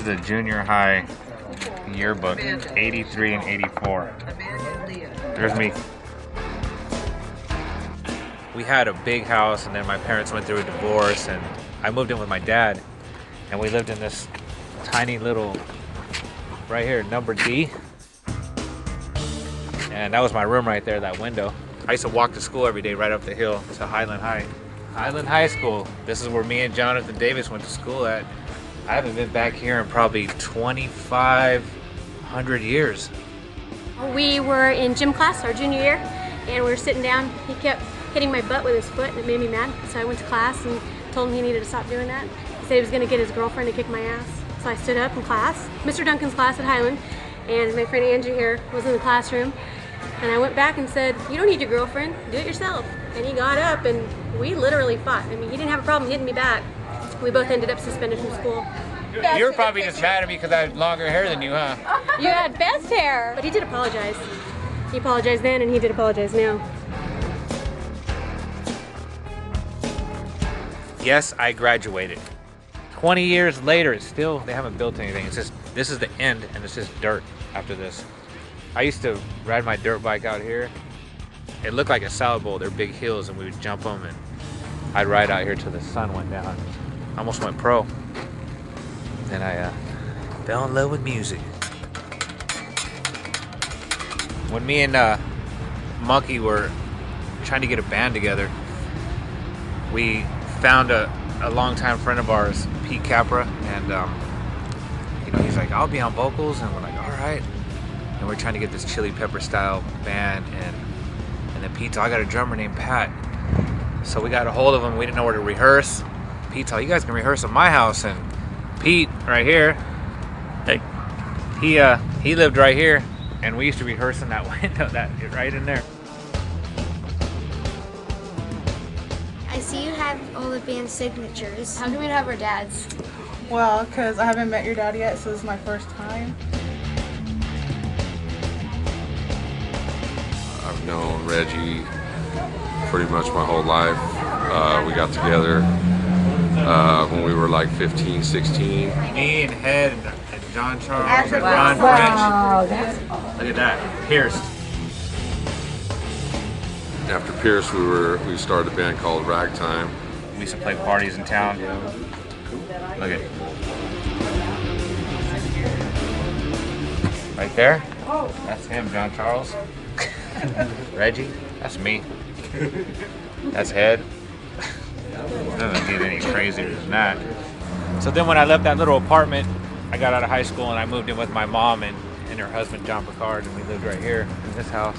the junior high yearbook, 83 and 84. There's me. We had a big house, and then my parents went through a divorce, and I moved in with my dad, and we lived in this tiny little, right here, number D. And that was my room right there, that window. I used to walk to school every day right up the hill to Highland High. Highland High School. This is where me and Jonathan Davis went to school at. I haven't been back here in probably 2,500 years. We were in gym class our junior year, and we were sitting down. He kept hitting my butt with his foot, and it made me mad. So I went to class and told him he needed to stop doing that. He said he was going to get his girlfriend to kick my ass. So I stood up in class, Mr. Duncan's class at Highland, and my friend Andrew here was in the classroom. And I went back and said, "You don't need your girlfriend, do it yourself." And he got up, and we literally fought. I mean, he didn't have a problem hitting me back. We both ended up suspended from school. You were probably just mad at me because I had longer hair than you, huh? You had best hair. But he did apologize. He apologized then, and he did apologize now. Yes, I graduated. 20 years later, it's still, they haven't built anything. It's just, this is the end, and it's just dirt after this. I used to ride my dirt bike out here. It looked like a salad bowl. They're big hills, and we would jump them, and I'd ride out here till the sun went down. I almost went pro. Then I fell in love with music. When me and Monkey were trying to get a band together, we found a longtime friend of ours, Pete Capra, and you know, he's like, "I'll be on vocals," and we're like, "All right." And we're trying to get this Chili Pepper style band, and then Pete's, "I got a drummer named Pat." So we got a hold of him. We didn't know where to rehearse. Pete's all, "You guys can rehearse at my house." And Pete, right here, hey, he lived right here, and we used to rehearse in that window, that right in there. I see you have all the band signatures. How come we don't have our dads? Well, because I haven't met your dad yet, so this is my first time. I've known Reggie pretty much my whole life. We got together when we were like 15, 16. Me and Head and John Charles and Ron French. Look at that, Pierce. After Pierce, we started a band called Ragtime. We used to play parties in town. Look at it. Right there, that's him, John Charles. Reggie, that's me. That's Head. It doesn't get any crazier than that. So then when I left that little apartment, I got out of high school and I moved in with my mom and her husband, John Picard, and we lived right here in this house.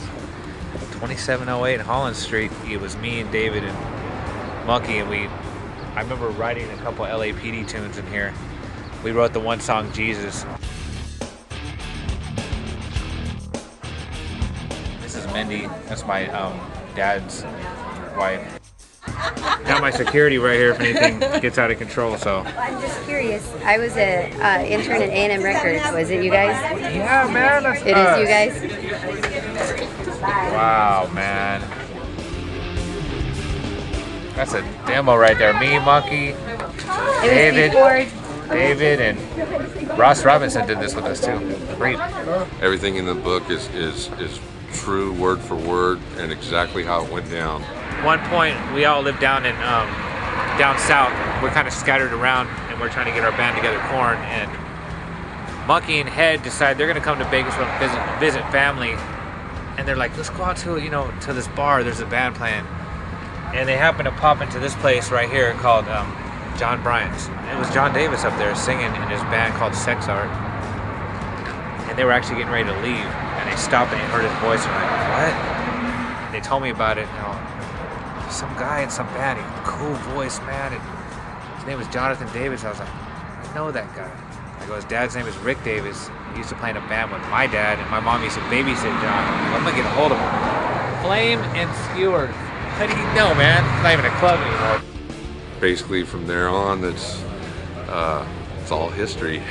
2708 Holland Street. It was me and David and Monkey, and I remember writing a couple LAPD tunes in here. We wrote the one song, Jesus. This is Mindy. That's my dad's wife. Got my security right here if anything gets out of control, so. I'm just curious. I was an intern at A&M Records. Was it you guys? Yeah, man. That's It us. is you guys? Wow, man. That's a demo right there. Me, Monkey, David, and Ross Robinson did this with us too. Great. Everything in the book is true, word for word, and exactly how it went down. One point, we all lived down in down south. We're kind of scattered around, and we're trying to get our band together, Corn. And Monkey and Head decide they're going to come to Bakersfield and visit family. And they're like, "Let's go out to to this bar. There's a band playing." And they happen to pop into this place right here called John Bryant's. It was John Davis up there singing in his band called Sex Art. And they were actually getting ready to leave. And they stopped and they heard his voice and like, "What?" And they told me about it. Some guy in some band, cool voice, man. His name was Jonathan Davis. I was like, "I know that guy." I go, "His dad's name is Rick Davis. He used to play in a band with my dad, and my mom used to babysit John. I'm gonna get a hold of him." Flame and Skewers. How do you know, man? It's not even a club anymore. Basically, from there on, it's all history.